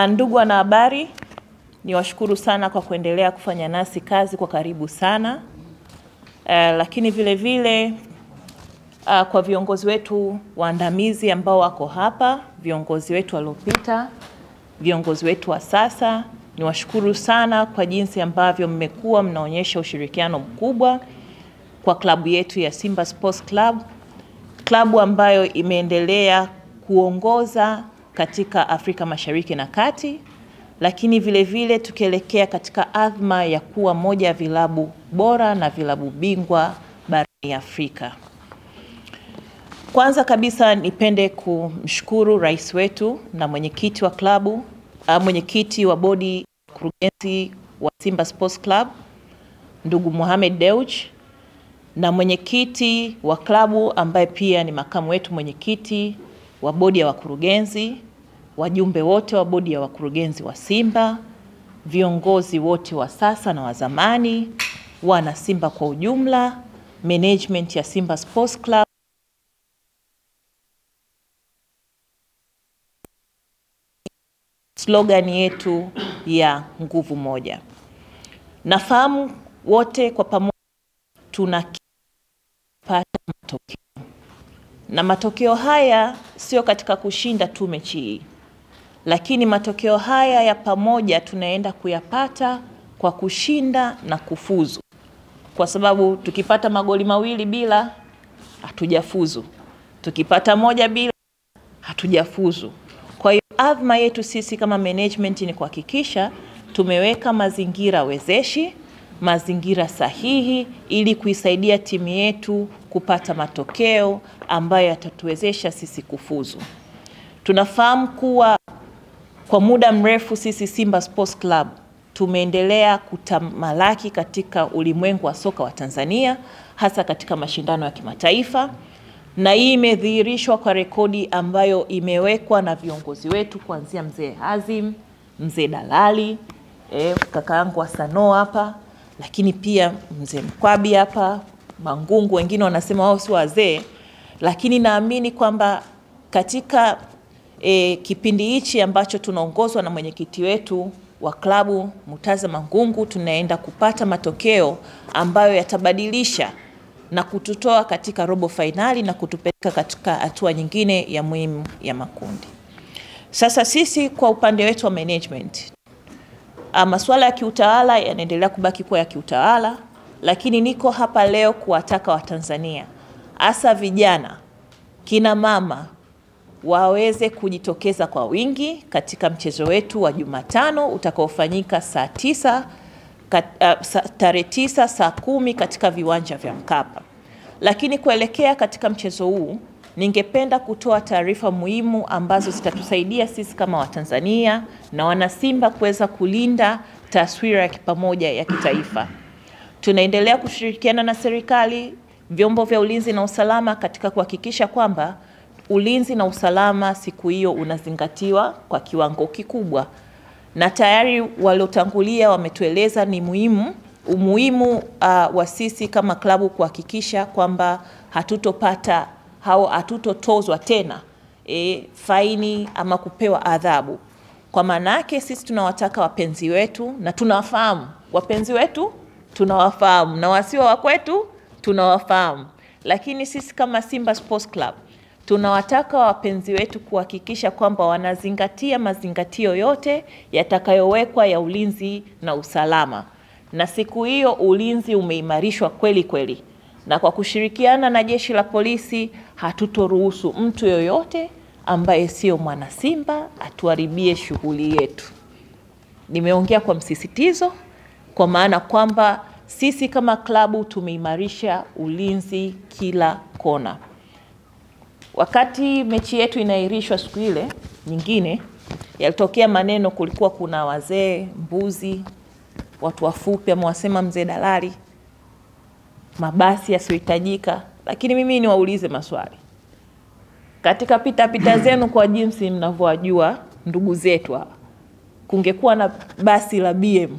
Ndugu wanahabari, niwashukuru sana kwa kuendelea kufanya nasi kazi kwa karibu sana. Lakini vile vile kwa viongozi wetu waandamizi ambao wako hapa, viongozi wetu waliopita, viongozi wetu wa sasa, niwashukuru sana kwa jinsi ambavyo mmekuwa mnaonyesha ushirikiano mkubwa kwa klabu yetu ya Simba Sports Club, klabu ambayo imeendelea kuongoza katika Afrika Mashariki na Kati, lakini vile vile tukielekea katika azma ya kuwa moja ya vilabu bora na vilabu bingwa barani Afrika. Kwanza kabisa nipende kumshukuru rais wetu na mwenyekiti wa klabu, mwenyekiti wa bodi kurugenzi wa Simba Sports Club, ndugu Mohamed Dewji, na mwenyekiti wa klabu ambaye pia ni makamu wetu mwenyekiti wa bodi ya wakurugenzi, wajumbe wote wa bodi ya wakurugenzi wa Simba, viongozi wote wa sasa na wa zamani, wana Simba kwa ujumla, management ya Simba Sports Club. Slogan yetu ya nguvu moja. Nafahamu wote kwa pamoja tunapata matokeo. Na matokeo haya sio katika kushinda tu mechi hii, lakini matokeo haya ya pamoja tunaenda kuyapata kwa kushinda na kufuzu. Kwa sababu tukipata magoli mawili bila, hatujafuzu. Tukipata moja bila, hatujafuzu. Kwa hiyo azma yetu sisi kama management ni kuhakikisha tumeweka mazingira wezeshi, mazingira sahihi ili kuisaidia timu yetu kupata matokeo ambayo yatatuwezesha sisi kufuzu. Tunafahamu kuwa kwa muda mrefu sisi Simba Sports Club tumeendelea kutamalaki katika ulimwengu wa soka wa Tanzania, hasa katika mashindano ya kimataifa, na hii imedhihirishwa kwa rekodi ambayo imewekwa na viongozi wetu kuanzia mzee Hazim, mzee Dalali, kaka yangu wa Sano hapa, lakini pia mzee Mkwabi hapa, Mangungu, wengine wanasema wao si wazee, lakini naamini kwamba katika kipindi hichi ambacho tunaongozwa na mwenyekiti wetu wa klabu Murtaza Mangungu, tunaenda kupata matokeo ambayo yatabadilisha na kututoa katika robo finali na kutupeleka katika hatua nyingine ya muhimu ya makundi. Sasa sisi kwa upande wetu wa management, masuala ya kiutawala yanaendelea kubaki kuwa ya kiutawala, lakini niko hapa leo kuwataka Watanzania, hasa vijana, kina mama, waweze kujitokeza kwa wingi katika mchezo wetu wa Jumatano utakaofanyika tarehe 9 saa 10 katika viwanja vya Mkapa. Lakini kuelekea katika mchezo huu, ningependa kutoa taarifa muhimu ambazo zitatusaidia sisi kama Watanzania na wanasimba kuweza kulinda taswira ya kipamoja ya kitaifa. Tunaendelea kushirikiana na serikali, vyombo vya ulinzi na usalama katika kuhakikisha kwamba ulinzi na usalama siku hiyo unazingatiwa kwa kiwango kikubwa. Na tayari waliotangulia wametueleza ni umuhimu wa sisi kama klabu kuhakikisha kwamba hatutopata au hatutotozwa tena faini ama kupewa adhabu. Kwa maana yake sisi tunawataka wapenzi wetu, na tunawafahamu wapenzi wetu, tunawafahamu na wasio wa kwetu tunawafahamu, lakini sisi kama Simba Sports Club tunawataka wapenzi wetu kuhakikisha kwamba wanazingatia mazingatio yote yatakayowekwa ya ulinzi na usalama. Na siku hiyo ulinzi umeimarishwa kweli kweli. Na kwa kushirikiana na jeshi la polisi, hatutoruhusu mtu yoyote ambaye sio mwana Simba atuharibie shughuli yetu. Nimeongea kwa msisitizo kwa maana kwamba sisi kama klabu tumeimarisha ulinzi kila kona. Wakati mechi yetu inaahirishwa siku ile nyingine, yalitokea maneno kulikuwa kuna wazee, mbuzi, watu wafupi amewasema mzee Dalali, mabasi yasiohitajika. Lakini mimi niwaulize maswali. Katika pita zenu kwa jinsi mnavyojua ndugu zetu hapa, kungekuwa na basi la BM,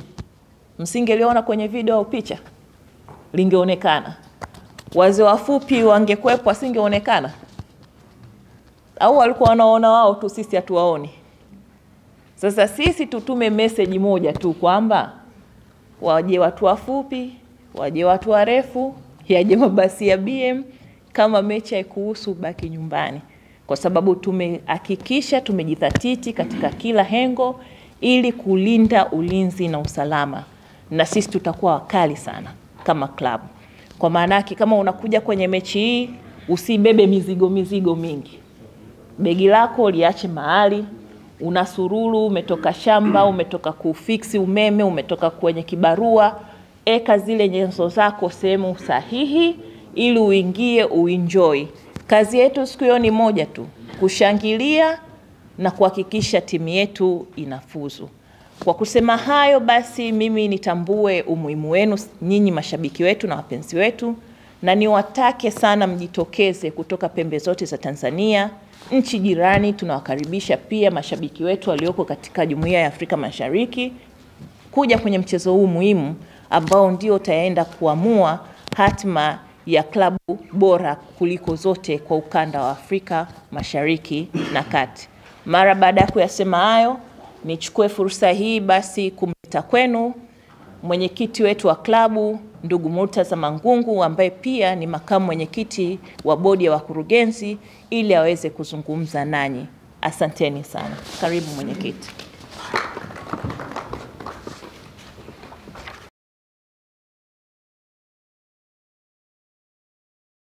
msingeliona kwenye video au picha? Lingeonekana. Wazee wafupi wangekuepo, wasingeonekana? Au walikuwa wanaona wao tu, sisi hatuwaoni? Sasa sisi tutume message moja tu kwamba waje watu wafupi, waje watu warefu, yaje mabasi ya BM, kama mechi haikuhusu baki nyumbani. Kwa sababu tumehakikisha tumejidhatiti katika kila hengo ili kulinda ulinzi na usalama. Na sisi tutakuwa wakali sana kama klabu. Kwa maana yake kama unakuja kwenye mechi hii, usibebe mizigo mingi. Begi lako liache mahali, unasururu, umetoka shamba, umetoka kufiksi umeme, umetoka kwenye kibarua, eka zile nyenzo zako sehemu sahihi ili uingie uenjoy. Kazi yetu siku hiyo ni moja tu, kushangilia na kuhakikisha timu yetu inafuzu. Kwa kusema hayo basi mimi nitambue umuhimu wenu nyinyi mashabiki wetu na wapenzi wetu, na niwatake sana mjitokeze kutoka pembe zote za Tanzania, nchi jirani. Tunawakaribisha pia mashabiki wetu walioko katika Jumuiya ya Afrika Mashariki kuja kwenye mchezo huu muhimu ambao ndio utaenda kuamua hatima ya klabu bora kuliko zote kwa ukanda wa Afrika Mashariki na Kati. Mara baada ya kuyasema hayo, nichukue fursa hii basi kumleta kwenu mwenyekiti wetu wa klabu ndugu Murtaza Mangungu, ambaye pia ni makamu mwenyekiti wa bodi ya wakurugenzi, ili aweze kuzungumza nanyi. Asanteni sana. Karibu mwenyekiti.